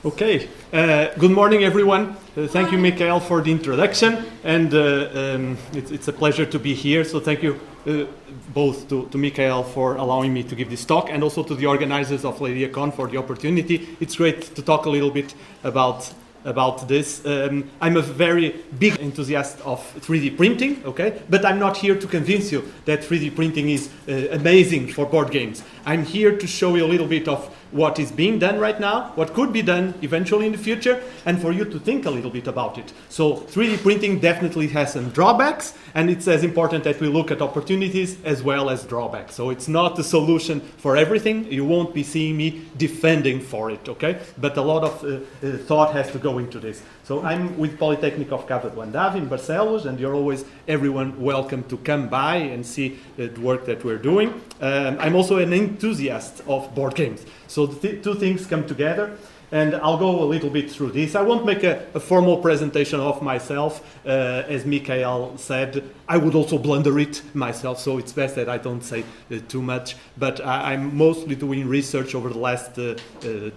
Okay, good morning everyone. Thank you, Michael, for the introduction, and it's a pleasure to be here. So thank you both to Michael for allowing me to give this talk, and also to the organizers of Leiriacon for the opportunity. It's great to talk a little bit about this. I'm a very big enthusiast of 3D printing, okay? But I'm not here to convince you that 3D printing is amazing for board games. I'm here to show you a little bit of what is being done right now, what could be done eventually in the future, and for you to think a little bit about it. So 3D printing definitely has some drawbacks, and it's as important that we look at opportunities as well as drawbacks. So it's not the solution for everything. You won't be seeing me defending for it, okay? But a lot of thought has to go into this. So I'm with Polytechnic of Cabo do Andave in Barcelos, and you're always everyone welcome to come by and see the work that we're doing. I'm also an enthusiast of board games. So the two things come together, and I'll go a little bit through this. I won't make a formal presentation of myself. As Michael said, I would also blunder it myself, so it's best that I don't say too much. But I'm mostly doing research over the last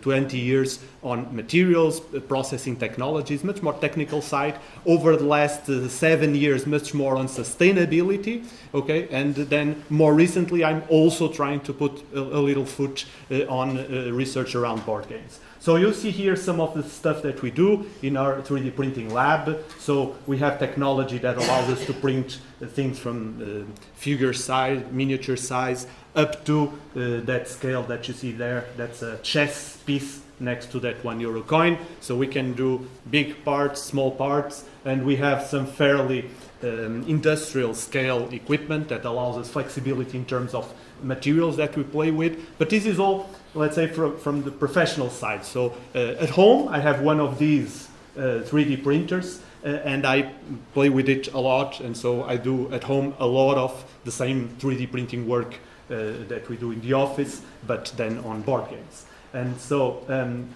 20 years on materials, processing technologies, much more technical side. Over the last 7 years, much more on sustainability, okay? And then more recently, I'm also trying to put a little foot on research around board games. So you see here some of the stuff that we do in our 3D printing lab. So we have technology that allows us to print things from figure size, miniature size, up to that scale that you see there. That's a chess piece next to that €1 coin. So we can do big parts, small parts, and we have some fairly industrial scale equipment that allows us flexibility in terms of materials that we play with. But this is all, let's say, from the professional side. So at home, I have one of these 3D printers, and I play with it a lot. And so I do at home a lot of the same 3D printing work that we do in the office, but then on board games. And so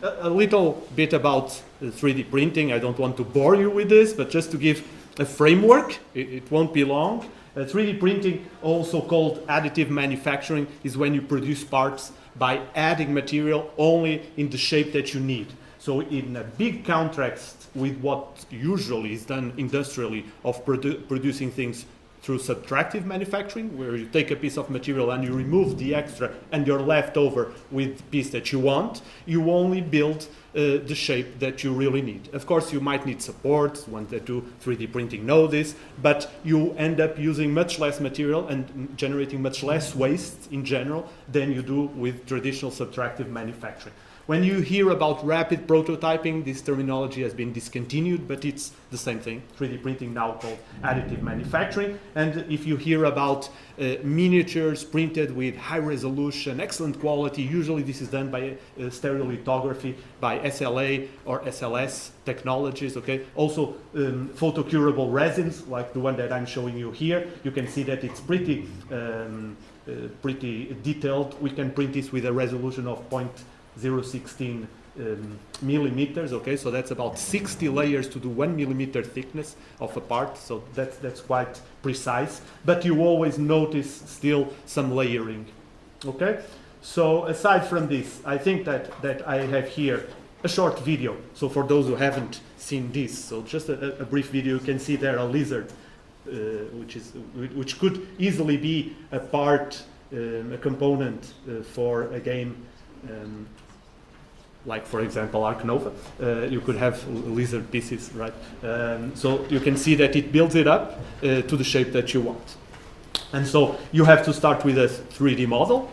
a little bit about 3D printing. I don't want to bore you with this, but just to give a framework, it won't be long. 3D printing, also called additive manufacturing, is when you produce parts by adding material only in the shape that you need. So in a big contrast with what usually is done industrially of producing things through subtractive manufacturing, where you take a piece of material and you remove the extra and you're left over with the piece that you want, you only build the shape that you really need. Of course, you might need support. Ones that do 3D printing know this, but you end up using much less material and generating much less waste in general than you do with traditional subtractive manufacturing. When you hear about rapid prototyping, this terminology has been discontinued, but it's the same thing. 3D printing now called additive manufacturing. And if you hear about miniatures printed with high resolution, excellent quality, usually this is done by stereolithography, by SLA or SLS technologies, okay? Also photocurable resins, like the one that I'm showing you here. You can see that it's pretty detailed. We can print this with a resolution of 0.016 millimeters, okay, so that's about 60 layers to do 1 millimeter thickness of a part, so that's quite precise, but you always notice still some layering, okay? So aside from this, I think that I have here a short video. So for those who haven't seen this, so just a brief video, you can see there a lizard, which could easily be a part, a component for a game. Like, for example, Ark Nova, you could have lizard pieces, right? So you can see that it builds it up to the shape that you want. And so you have to start with a 3D model,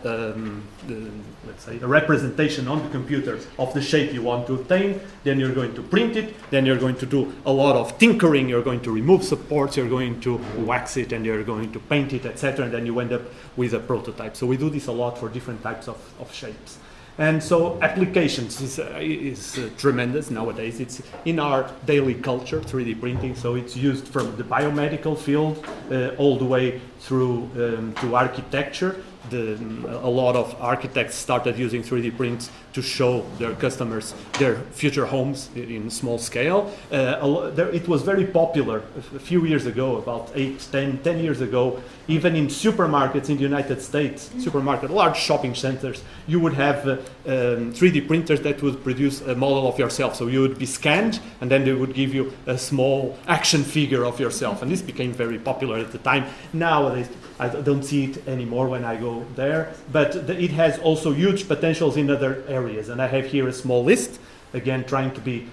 let's say a representation on the computer of the shape you want to obtain. Then you're going to print it. Then you're going to do a lot of tinkering. You're going to remove supports. You're going to wax it, and you're going to paint it, etc. And then you end up with a prototype. So we do this a lot for different types of shapes. And so applications is tremendous nowadays. It's in our daily culture, 3D printing. So it's used from the biomedical field all the way through to architecture. a lot of architects started using 3D prints to show their customers their future homes in small scale. It was very popular a few years ago, about 10 years ago, even in supermarkets in the United States, large shopping centers, you would have 3D printers that would produce a model of yourself. So you would be scanned, and then they would give you a small action figure of yourself. And this became very popular at the time. Nowadays, I don't see it anymore when I go there, but it has also huge potentials in other areas. And I have here a small list, again, trying to be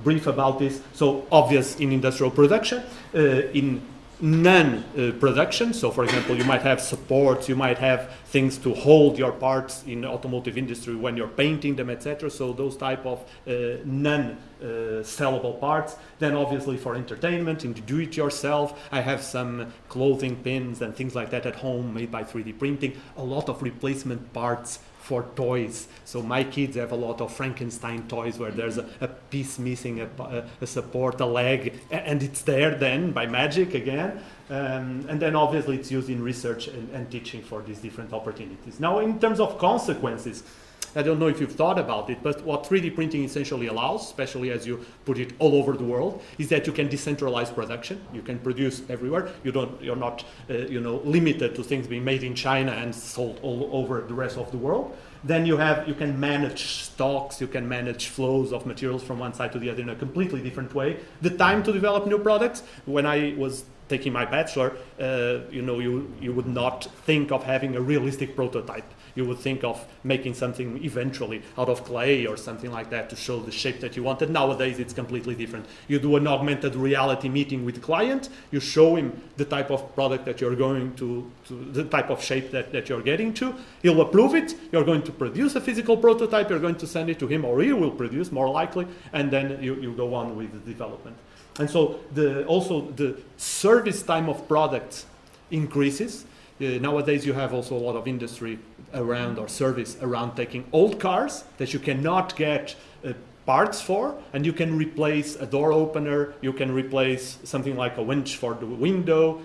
brief about this. So obvious in industrial production, in non-production. So for example, you might have supports, you might have things to hold your parts in the automotive industry when you're painting them, etc. So those type of non-sellable parts. Then obviously for entertainment, in do-it-yourself, I have some clothing pins and things like that at home made by 3D printing. A lot of replacement parts for toys. So my kids have a lot of Frankenstein toys where there's a piece missing, a support, a leg, and it's there then by magic again. And then obviously it's used in research and teaching for these different opportunities. Now in terms of consequences, I don't know if you've thought about it, but what 3D printing essentially allows, especially as you put it all over the world, is that you can decentralize production. You can produce everywhere. You're not limited to things being made in China and sold all over the rest of the world. Then you can manage stocks, you can manage flows of materials from one side to the other in a completely different way. The time to develop new products, when I was taking my bachelor, you would not think of having a realistic prototype. You would think of making something eventually out of clay or something like that to show the shape that you wanted. Nowadays, it's completely different. You do an augmented reality meeting with the client. You show him the type of product that you're going to the type of shape that you're getting to. He'll approve it. You're going to produce a physical prototype. You're going to send it to him, or he will produce, more likely, and then you go on with the development. And so also the service time of products increases. Nowadays you have also a lot of industry around, or service around, taking old cars that you cannot get parts for, and you can replace a door opener, you can replace something like a winch for the window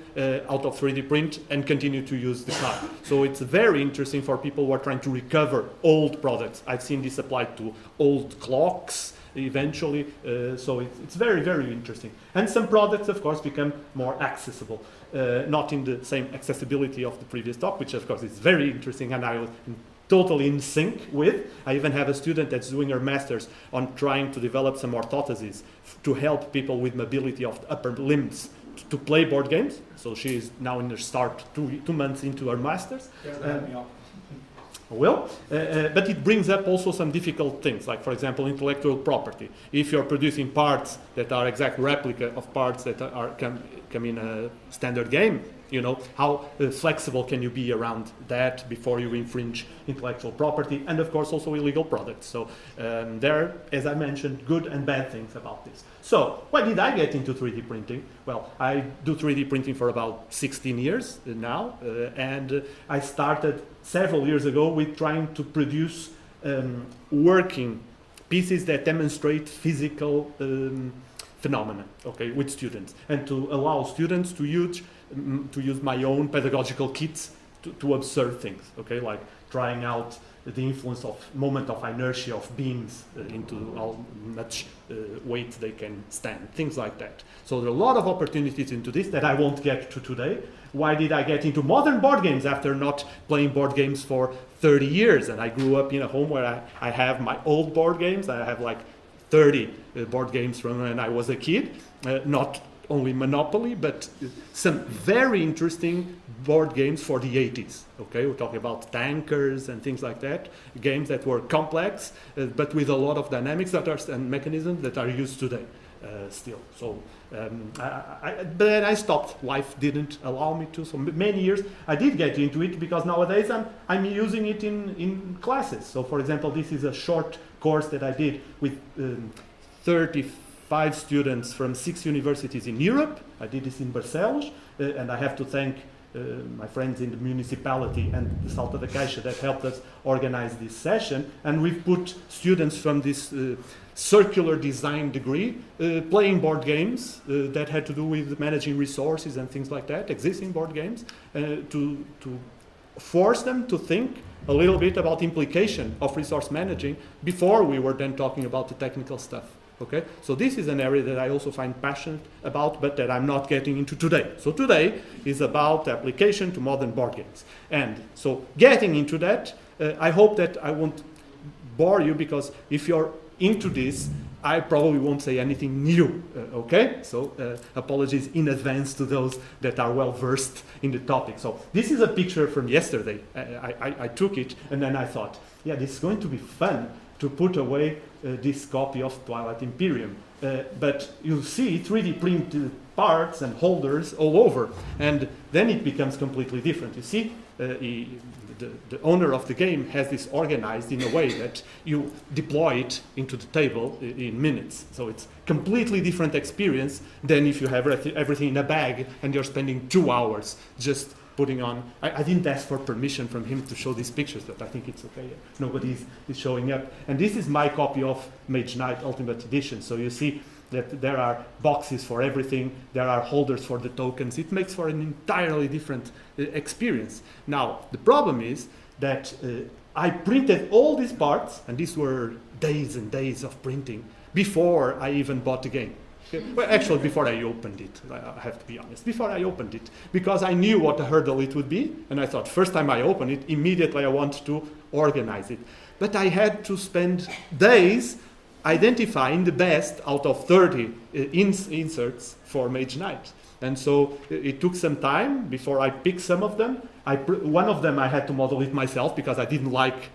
out of 3D print and continue to use the car. So it's very interesting for people who are trying to recover old products. I've seen this applied to old clocks eventually, so it's very, very interesting. And some products, of course, become more accessible, not in the same accessibility of the previous talk, which of course is very interesting, and I was totally in sync with. I even have a student that's doing her master's on trying to develop some orthotises to help people with mobility of the upper limbs to play board games. So she is now in the start, 2 months into her master's. But it brings up also some difficult things, like for example intellectual property. If you're producing parts that are exact replica of parts that come in a standard game, how flexible can you be around that before you infringe intellectual property, and of course also illegal products. So there are, as I mentioned, good and bad things about this. So why did I get into 3D printing? Well, I do 3D printing for about 16 years now, and I started several years ago with trying to produce working pieces that demonstrate physical phenomena, with students, and to allow students to use my own pedagogical kits to observe things, like trying out the influence of moment of inertia of beams into how much weight they can stand, things like that. So there are a lot of opportunities into this that I won't get to today. Why did I get into modern board games after not playing board games for 30 years? And I grew up in a home where I have my old board games. I have like 30 board games from when I was a kid, not only Monopoly, but some very interesting board games for the 80s. We're talking about tankers and things like that, games that were complex, but with a lot of dynamics and mechanisms that are used today still. So, but then I stopped. Life didn't allow me to. So many years I did get into it because nowadays I'm using it in classes. So, for example, this is a short course that I did with 35 students from 6 universities in Europe. I did this in Barcelos, and I have to thank my friends in the municipality and the Salto da Caixa that helped us organize this session. And we've put students from this circular design degree playing board games that had to do with managing resources and things like that, existing board games, to forced them to think a little bit about implication of resource managing before we were then talking about the technical stuff. Okay, so this is an area that I also find passionate about, but that I'm not getting into today. So today is about application to modern board games. And so getting into that, I hope that I won't bore you, because if you're into this, I probably won't say anything new, okay? So apologies in advance to those that are well versed in the topic. So this is a picture from yesterday. I took it and then I thought, yeah, this is going to be fun to put away this copy of Twilight Imperium. But you see 3D printed parts and holders all over, and then it becomes completely different. You see, the owner of the game has this organized in a way that you deploy it into the table in minutes. So it's completely different experience than if you have everything in a bag and you're spending 2 hours just putting on. I didn't ask for permission from him to show these pictures, but I think it's okay. Nobody is showing up. And this is my copy of Mage Knight Ultimate Edition. So you see that there are boxes for everything, there are holders for the tokens. It makes for an entirely different experience. Now, the problem is that I printed all these parts, and these were days and days of printing, before I even bought the game. Well, actually, before I opened it, I have to be honest. Before I opened it, because I knew what a hurdle it would be, and I thought, first time I open it, immediately I want to organize it. But I had to spend days identifying the best out of 30 inserts for Mage Knight. And so it took some time before I picked some of them. One of them I had to model it myself because I didn't like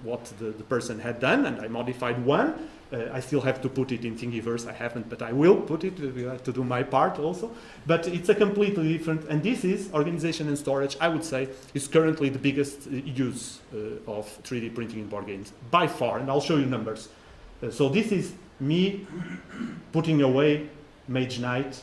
what the person had done, and I modified one. I still have to put it in Thingiverse. I haven't, but I will put it. We have to do my part also. But it's a completely different, and this is organization and storage, I would say, is currently the biggest use of 3D printing in board games, by far, and I'll show you numbers. So this is me putting away Mage Knight.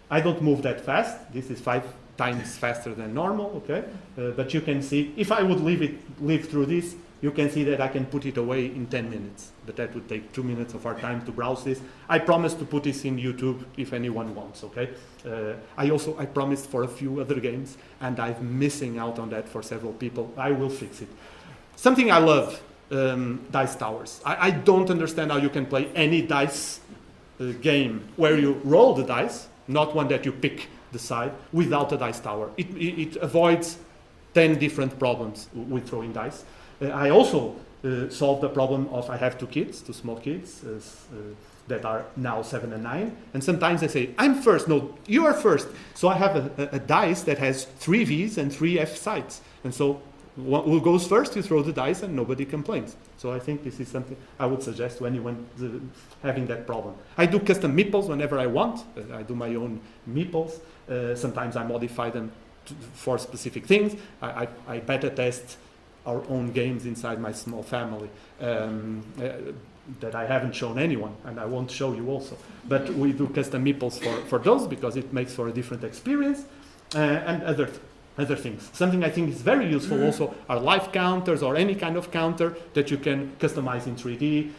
I don't move that fast. This is 5 times faster than normal, okay? But you can see, if I would live through this, you can see that I can put it away in 10 minutes. But that would take 2 minutes of our time to browse this. I promise to put this in YouTube if anyone wants, okay? I promised for a few other games, and I'm missing out on that for several people. I will fix it. Something I love, dice towers. I don't understand how you can play any dice game where you roll the dice, not one that you pick the side, without a dice tower. It avoids 10 different problems with throwing dice. I also solved the problem of, I have 2 small kids that are now 7 and 9, and sometimes I say, I'm first. No, you are first. So I have a dice that has 3 V's and 3 F sides, and so who goes first, you throw the dice and nobody complains. So I think this is something I would suggest to anyone having that problem. I do custom meeples whenever I want. I do my own meeples. Sometimes I modify them for specific things. I beta test our own games inside my small family that I haven't shown anyone, and I won't show you also. But we do custom meeples for those because it makes for a different experience, and other things. Something I think is very useful also are life counters or any kind of counter that you can customize in 3D.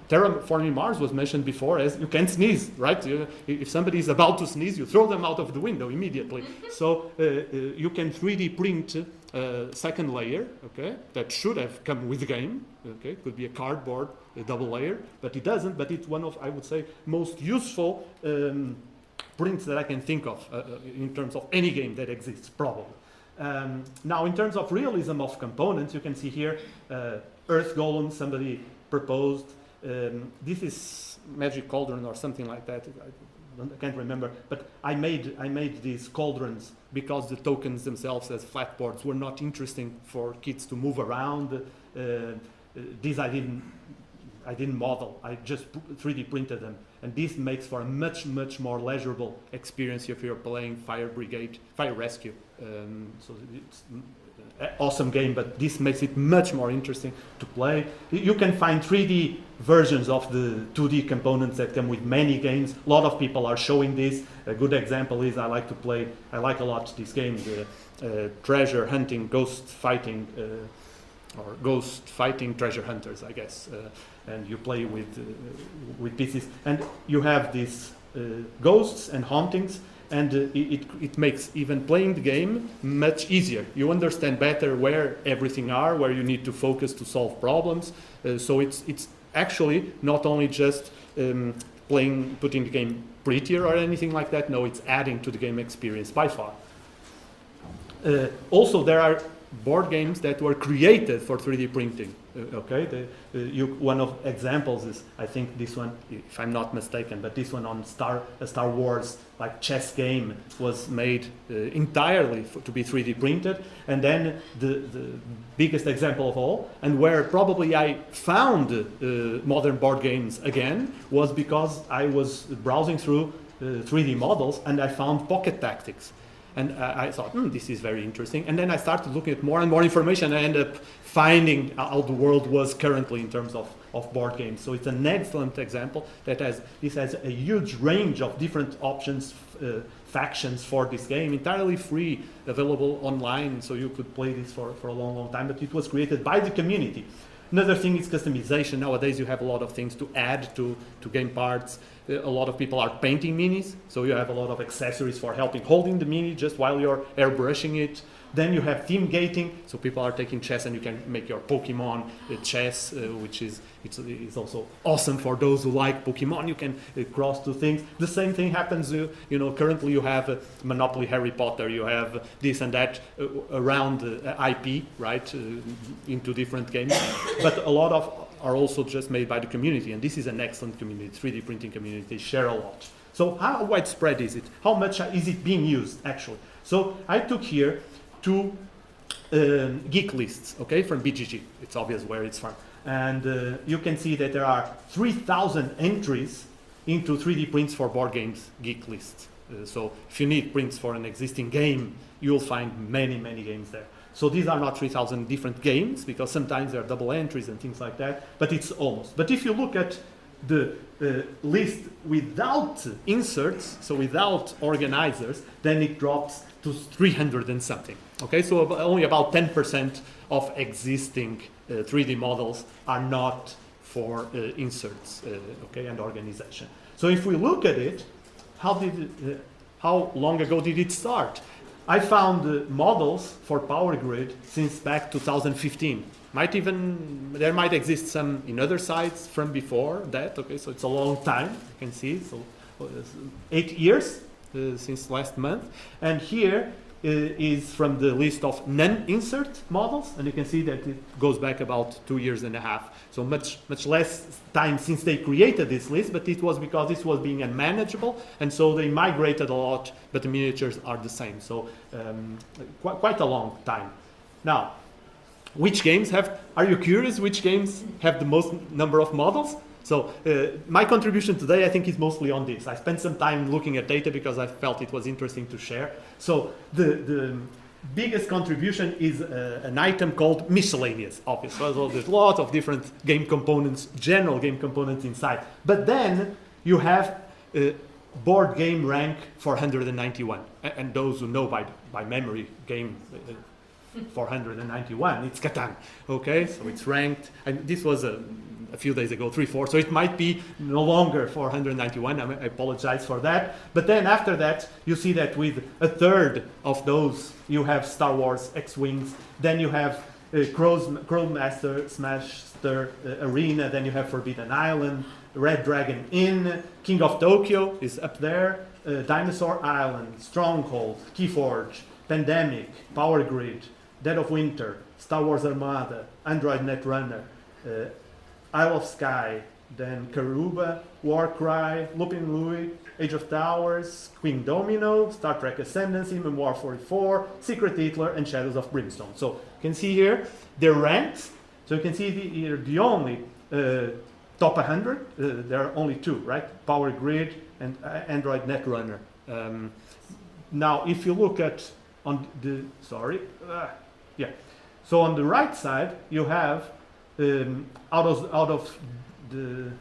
Terraforming Mars was mentioned before as you can sneeze, right? If somebody is about to sneeze, you throw them out of the window immediately. So you can 3D print a second layer, okay, that should have come with the game, okay, could be a cardboard, a double layer, but it doesn't, but it's one of, I would say, most useful prints that I can think of in terms of any game that exists, probably. Now, in terms of realism of components, you can see here Earth Golem, somebody proposed. This is Magic Cauldron or something like that. I can't remember, but I made these cauldrons because the tokens themselves as flat boards were not interesting for kids to move around. These I didn't model. I just 3D printed them, and this makes for a much more leisurable experience if you're playing Fire Rescue. So it's an awesome game, but this makes it much more interesting to play. You can find 3D versions of the 2D components that come with many games. A lot of people are showing this. A good example is I like a lot this game, the treasure hunting, ghost fighting, or ghost fighting treasure hunters, I guess. And you play with pieces, and you have these ghosts and hauntings, and it makes even playing the game much easier. You understand better where everything are, where you need to focus to solve problems. So it's actually not only just putting the game prettier or anything like that. No, it's adding to the game experience by far. Also, there are board games that were created for 3D printing. Okay, one of examples is, I think this one, if I'm not mistaken, but this one on Star Wars, like chess game, was made entirely to be 3D printed. And then the biggest example of all, and where probably I found modern board games again, was because I was browsing through 3D models and I found Pocket Tactics. And I thought, this is very interesting. And then I started looking at more and more information. And I ended up finding how the world was currently in terms of board games. So it's an excellent example that has a huge range of different options, factions for this game, entirely free, available online. So you could play this for a long, long time. But it was created by the community. Another thing is customization. Nowadays you have a lot of things to add to game parts. A lot of people are painting minis, so you have a lot of accessories for helping holding the mini just while you're airbrushing it. Then you have theme gating, so people are taking chess and you can make your Pokemon chess, which is also awesome for those who like Pokemon. You can cross two things. The same thing happens, currently you have Monopoly Harry Potter, you have this and that around IP, right, into different games. But a lot of are also just made by the community, and this is an excellent community, 3D printing community. They share a lot. So how widespread is it? How much is it being used, actually? So I took here two geek lists, okay, from BGG. It's obvious where it's from. And you can see that there are 3,000 entries into 3D prints for board games geek lists. So if you need prints for an existing game, you'll find many, many games there. So these are not 3,000 different games, because sometimes there are double entries and things like that, but it's almost. But if you look at the list without inserts, so without organizers, then it drops to 300 and something. Okay, so only about 10% of existing 3D models are not for inserts, okay, and organization. So if we look at it, how long ago did it start? I found models for Power Grid since back 2015. There might exist some in other sites from before that. Okay, so it's a long time. You can see, so 8 years since last month. And here is from the list of non-insert models, and you can see that it goes back about 2.5 years. So much less time since they created this list, but it was because this was being unmanageable, and so they migrated a lot, but the miniatures are the same. So quite a long time. Now, are you curious which games have the most number of models? So my contribution today, I think, is mostly on this. I spent some time looking at data because I felt it was interesting to share. So the biggest contribution is an item called miscellaneous, obviously. So there's lots of different game components, general game components inside. But then you have board game rank 491. And those who know by memory game 491, it's Catan. Okay, so it's ranked. And this was a few days ago, 3-4, so it might be no longer 491. I apologize for that. But then after that, you see that with a third of those, you have Star Wars X-Wings, then you have Crowmaster, Smashster Arena, then you have Forbidden Island, Red Dragon Inn, King of Tokyo is up there, Dinosaur Island, Stronghold, Keyforge, Pandemic, Power Grid, Dead of Winter, Star Wars Armada, Android Netrunner, Isle of Skye, then Karuba, Warcry, Lupin Louis, Age of Towers, Queen Domino, Star Trek Ascendancy, Memoir 44, Secret Hitler, and Shadows of Brimstone. So you can see here their ranks. So you can see here the only top 100. There are only two, right? Power Grid and Android Netrunner. Now, if you look at So on the right side, you have out of the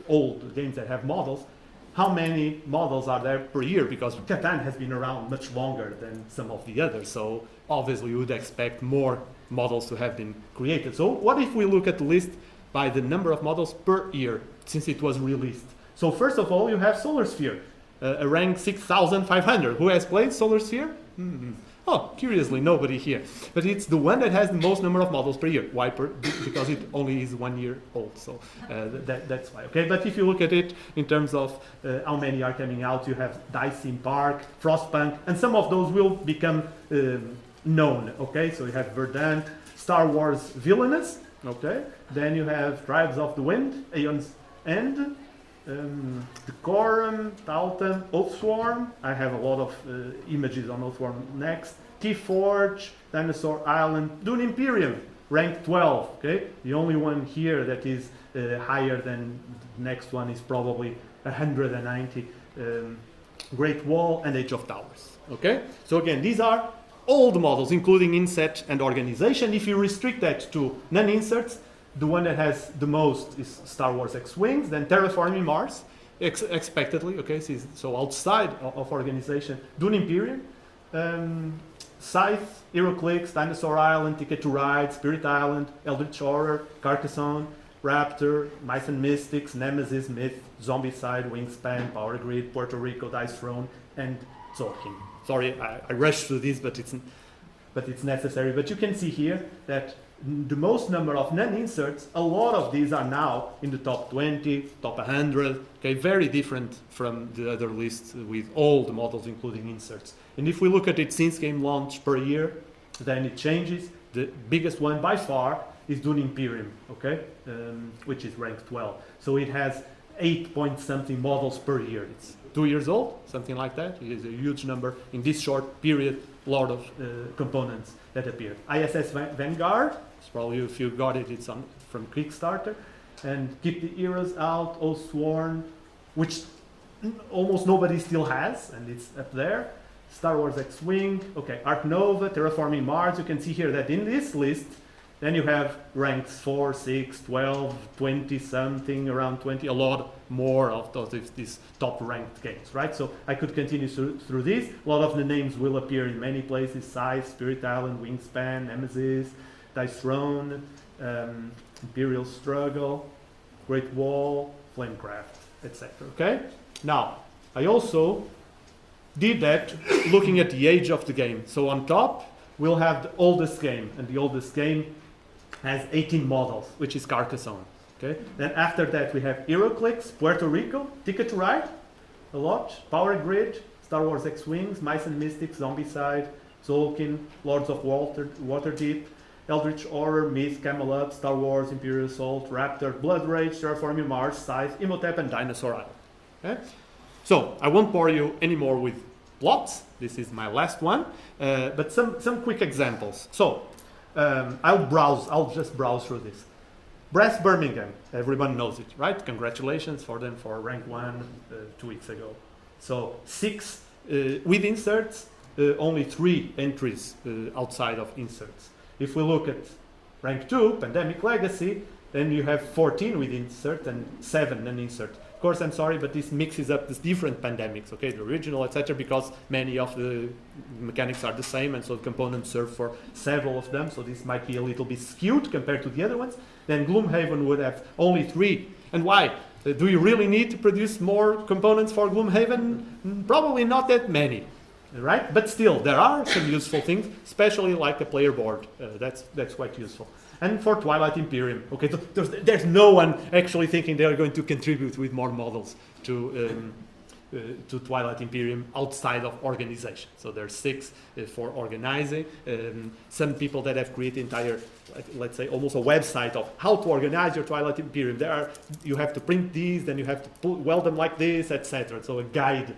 old games that have models, how many models are there per year? Because Catan has been around much longer than some of the others, so obviously you would expect more models to have been created. So what if we look at the list by the number of models per year since it was released? So first of all, you have Solar Sphere. a rank 6,500. Who has played Solar Sphere? Mm-hmm. Oh, curiously, nobody here. But it's the one that has the most number of models per year. Why? Because it only is 1 year old. So that's why. Okay, but if you look at it in terms of how many are coming out, you have Dice Theme Park, Frostpunk, and some of those will become known. Okay, so you have Verdant, Star Wars Villainous. Okay, then you have Tribes of the Wind, Aeon's End, Decorum, Tautan, Oathsworn. I have a lot of images on Oathsworn next. Keyforge, Dinosaur Island, Dune Imperium, rank 12. Okay, the only one here that is higher than the next one is probably 190. Great Wall and Age of Towers. Okay, so again, these are old models, including inset and organization. If you restrict that to non-inserts, the one that has the most is Star Wars X-Wings, then Terraforming Mars, expectedly, okay, so outside of organization, Dune Imperium, Scythe, HeroClix, Dinosaur Island, Ticket to Ride, Spirit Island, Eldritch Horror, Carcassonne, Raptor, Mice and Mystics, Nemesis, Myth, Zombicide, Wingspan, Power Grid, Puerto Rico, Dice Throne, and Tzolk'in. Sorry, I rushed through this, but it's necessary. But you can see here that the most number of non-inserts, a lot of these are now in the top 20, top 100, okay, very different from the other lists with all the models including inserts. And if we look at it since game launch per year, then it changes. The biggest one by far is Dune Imperium, okay, which is ranked 12. So it has 8 point something models per year. It's 2 years old, something like that. It is a huge number in this short period, a lot of components that appear. ISS Vanguard, it's probably if you got it, it's on from Kickstarter. And Keep the Eras Out, Oathsworn, which almost nobody still has, and it's up there. Star Wars X-Wing, okay, Ark Nova, Terraforming Mars. You can see here that in this list, then you have ranks 4, 6, 12, 20 something, around 20, a lot more of these top ranked games, right? So I could continue through this. A lot of the names will appear in many places: Scythe, Spirit Island, Wingspan, Nemesis, Dice Throne, Imperial Struggle, Great Wall, Flamecraft, etc. Okay? Now, I also did that looking at the age of the game. So on top, we'll have the oldest game, and the oldest game has 18 models, which is Carcassonne. Okay. Then after that, we have HeroClix, Puerto Rico, Ticket to Ride, a lot, Power Grid, Star Wars X-Wings, Mice and Mystics, Zombicide, Tzolk'in, Lords of Waterdeep, Eldritch Horror, Myth, Camelot, Star Wars, Imperial Assault, Raptor, Blood Rage, Terraforming Mars, Scythe, Imhotep, and Dinosaur Island. Okay? So I won't bore you anymore with plots. This is my last one, but some quick examples. So I'll just browse through this. Brass Birmingham, everyone knows it, right? Congratulations for them for rank 1 2 weeks ago. So 6 with inserts, only 3 entries outside of inserts. If we look at rank 2, Pandemic Legacy, then you have 14 with insert and 7 non-insert. Of course, I'm sorry, but this mixes up these different pandemics, okay, the original, etc., because many of the mechanics are the same, and so the components serve for several of them, so this might be a little bit skewed compared to the other ones. Then Gloomhaven would have only 3. And why? Do you really need to produce more components for Gloomhaven? Probably not that many, right? But still, there are some useful things, especially like a player board. That's quite useful. And for Twilight Imperium, okay, so there's no one actually thinking they are going to contribute with more models to Twilight Imperium outside of organization. So there's 6 for organizing. Some people that have created entire, let's say, almost a website of how to organize your Twilight Imperium. You have to print these, then you have to weld them like this, etc. So a guide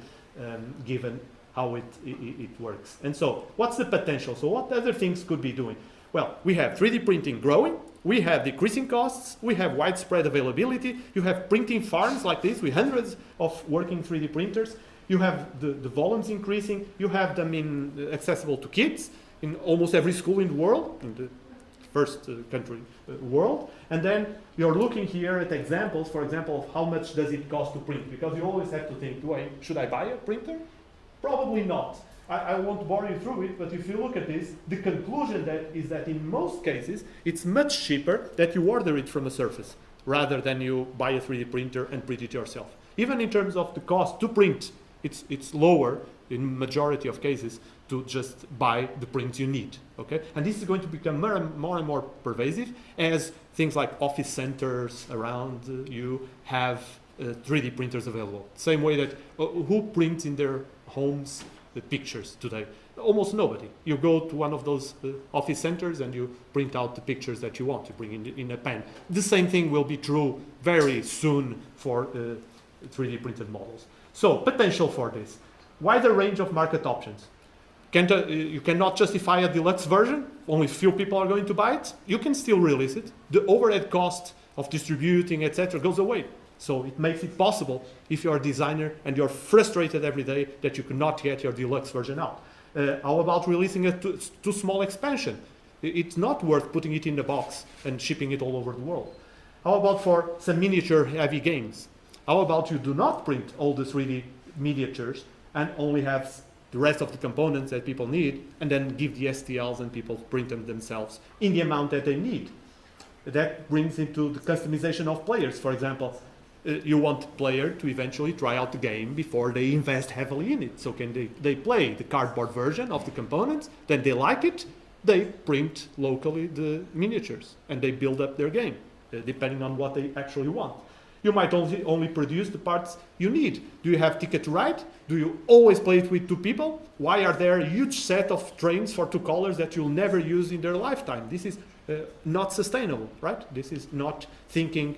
given how it works. And so what's the potential? So what other things could be doing? Well, we have 3D printing growing, we have decreasing costs, we have widespread availability, you have printing farms like this with hundreds of working 3D printers, you have the volumes increasing, you have them accessible to kids in almost every school in the world, in the first country world, and then you're looking here at examples, for example, of how much does it cost to print, because you always have to think, should I buy a printer? Probably not. I won't bore you through it, but if you look at this, the conclusion is that in most cases, it's much cheaper that you order it from a surface rather than you buy a 3D printer and print it yourself. Even in terms of the cost to print It's lower in majority of cases to just buy the prints you need, okay? And this is going to become more and more pervasive as things like office centers around you have 3D printers available. Same way that who prints in their homes the pictures today? Almost nobody. You go to one of those office centers and you print out the pictures that you want. You bring in a pen. The same thing will be true very soon for 3D printed models. So potential for this. Wider range of market options. You cannot justify a deluxe version. Only few people are going to buy it. You can still release it. The overhead cost of distributing, etc., goes away. So it makes it possible if you're a designer and you're frustrated every day that you cannot get your deluxe version out. How about releasing a too small expansion? It's not worth putting it in the box and shipping it all over the world. How about for some miniature heavy games? How about you do not print all the 3D miniatures and only have the rest of the components that people need, and then give the STLs and people print them themselves in the amount that they need? That brings into the customization of players. For example, you want the player to eventually try out the game before they invest heavily in it. So can they play the cardboard version of the components, then they like it, they print locally the miniatures, and they build up their game, depending on what they actually want. You might only produce the parts you need. Do you have Ticket to Ride? Do you always play it with two people? Why are there a huge set of trains for two colors that you'll never use in their lifetime? This is not sustainable, right? This is not thinking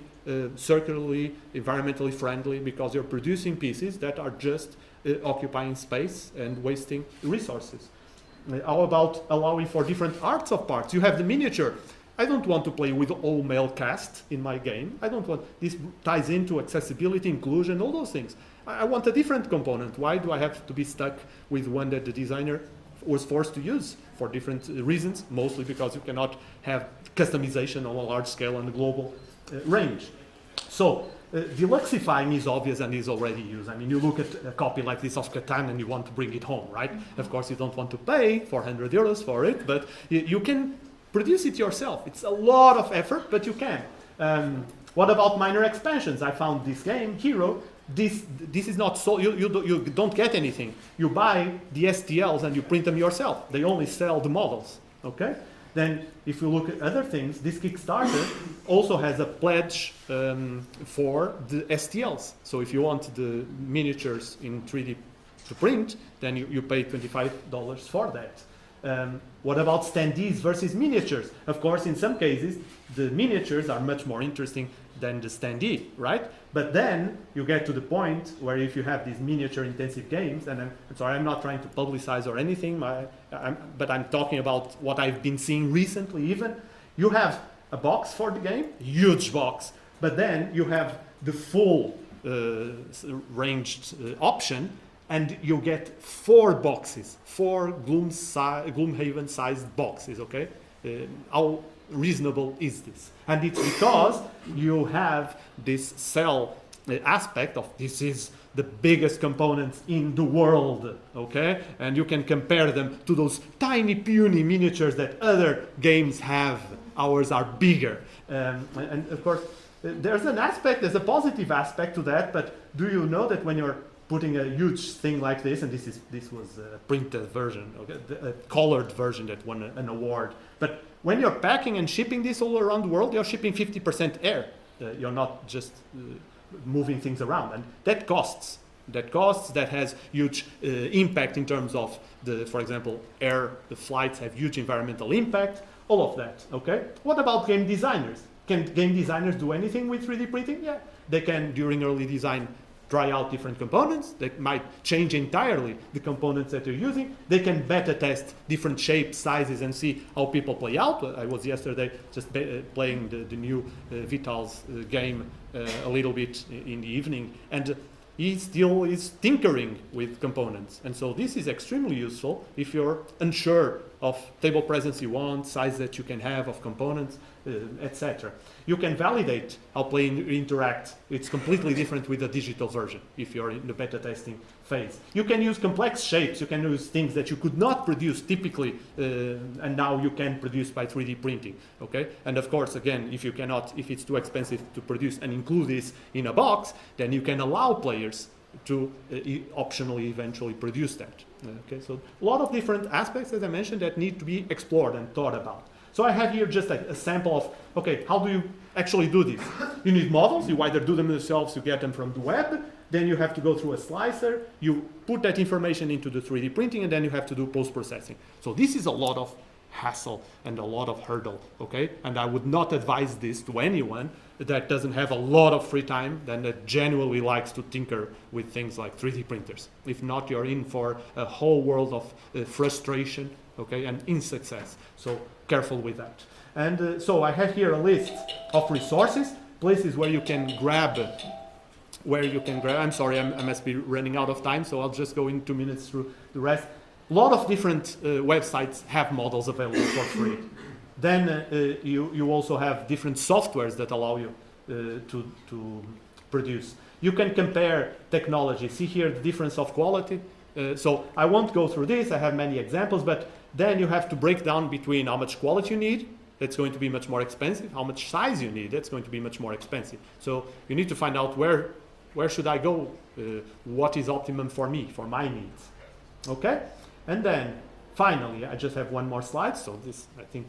circularly, environmentally friendly, because you're producing pieces that are just occupying space and wasting resources. How about allowing for different arts of parts? You have the miniature. I don't want to play with all male cast in my game. I don't want, this ties into accessibility, inclusion, all those things. I want a different component. Why do I have to be stuck with one that the designer was forced to use for different reasons? Mostly because you cannot have customization on a large scale and global range. So deluxifying is obvious and is already used. I mean, you look at a copy like this of Catan and you want to bring it home, right? Of course, you don't want to pay 400 euros for it, but you can produce it yourself. It's a lot of effort, but you can. What about minor expansions? I found this game, Hero. This is not so, you don't get anything. You buy the STLs and you print them yourself. They only sell the models, okay? Then if you look at other things, this Kickstarter also has a pledge for the STLs. So if you want the miniatures in 3D to print, then you pay $25 for that. What about standees versus miniatures? Of course, in some cases, the miniatures are much more interesting than the standee, right? But then you get to the point where if you have these miniature intensive games, and I'm sorry, I'm not trying to publicize or anything, but I'm talking about what I've been seeing recently even. You have a box for the game, huge box, but then you have the full ranged option, and you get 4 boxes, 4 Gloomhaven sized boxes, okay? How reasonable is this? And it's because you have this cell aspect of this is the biggest components in the world, okay? And you can compare them to those tiny puny miniatures that other games have. Ours are bigger. And of course, there's a positive aspect to that, but do you know that when you're putting a huge thing like this, and this was a printed version, okay, a colored version that won an award. But when you're packing and shipping this all around the world, you're shipping 50% air. You're not just moving things around, and that costs. That has huge impact in terms of for example, the flights have huge environmental impact. All of that. Okay. What about game designers? Can game designers do anything with 3D printing? Yeah, they can during early design try out different components. They might change entirely the components that they're using. They can beta test different shapes, sizes, and see how people play out. I was yesterday just playing the new Vital's game a little bit in the evening, and he still is tinkering with components. And so this is extremely useful if you're unsure of table presence you want, size that you can have of components, etc. You can validate how players interact. It's completely different with a digital version if you're in the beta testing phase. You can use complex shapes. You can use things that you could not produce typically, and now you can produce by 3D printing. Okay, and of course, again, if it's too expensive to produce and include this in a box, then you can allow players to optionally eventually produce that. Okay, so a lot of different aspects, as I mentioned, that need to be explored and thought about. So I have here just a sample of, okay, how do you actually do this? You need models, you either do them yourselves, you get them from the web, then you have to go through a slicer, you put that information into the 3D printing, and then you have to do post-processing. So this is a lot of hassle and a lot of hurdle, okay? And I would not advise this to anyone that doesn't have a lot of free time, then that genuinely likes to tinker with things like 3D printers. If not, you're in for a whole world of frustration, okay, and insuccess. So careful with that. And so I have here a list of resources, places where you can grab, I'm sorry, I must be running out of time, so I'll just go in 2 minutes through the rest. A lot of different websites have models available for free. Then you also have different softwares that allow you to produce. You can compare technology. See here the difference of quality. So I won't go through this. I have many examples, but then you have to break down between how much quality you need. That's going to be much more expensive. How much size you need. That's going to be much more expensive. So you need to find out where should I go? What is optimum for me, for my needs? Okay? And then, finally, I just have one more slide, so this, I think,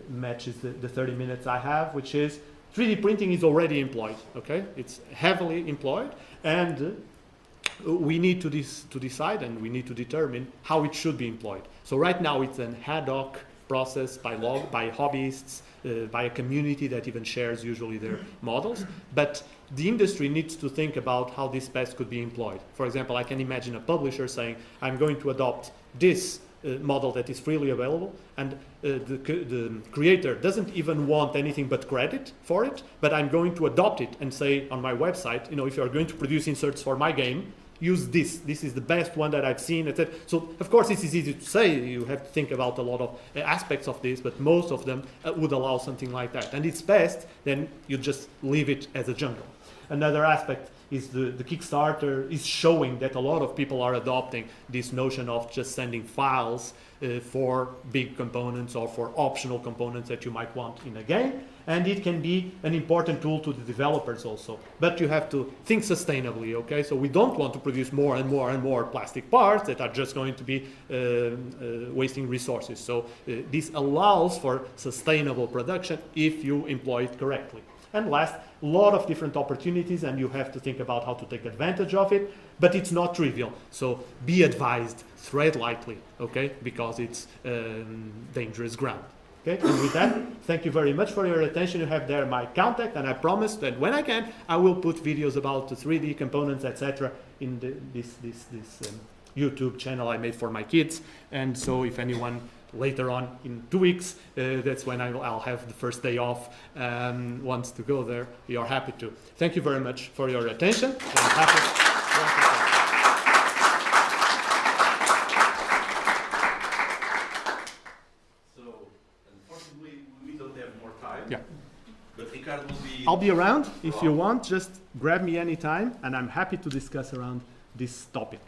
matches the 30 minutes I have, which is 3D printing is already employed, okay? It's heavily employed, and we need to decide and we need to determine how it should be employed. So right now, it's an ad hoc process by hobbyists, by a community that even shares usually their models, but the industry needs to think about how this best could be employed. For example, I can imagine a publisher saying, I'm going to adopt this model that is freely available, and the creator doesn't even want anything but credit for it, but I'm going to adopt it and say on my website, if you're going to produce inserts for my game, use this. This is the best one that I've seen, etc. So, of course, this is easy to say. You have to think about a lot of aspects of this, but most of them would allow something like that. And it's best, then you just leave it as a jungle. Another aspect is the Kickstarter is showing that a lot of people are adopting this notion of just sending files for big components or for optional components that you might want in a game. And it can be an important tool to the developers also. But you have to think sustainably, okay? So we don't want to produce more and more and more plastic parts that are just going to be wasting resources. So this allows for sustainable production if you employ it correctly. And last, a lot of different opportunities, and you have to think about how to take advantage of it, but it's not trivial. So be advised, tread lightly, okay? Because it's dangerous ground. Okay, and with that, thank you very much for your attention. You have there my contact, and I promise that when I can, I will put videos about the 3D components, etc. in this YouTube channel I made for my kids. And so if anyone later on in 2 weeks, that's when I'll have the first day off, wants to go there, we are happy to. Thank you very much for your attention. I'm happy. Yeah. But Ricardo will be... I'll be around if you want. Just grab me anytime, and I'm happy to discuss around this topic.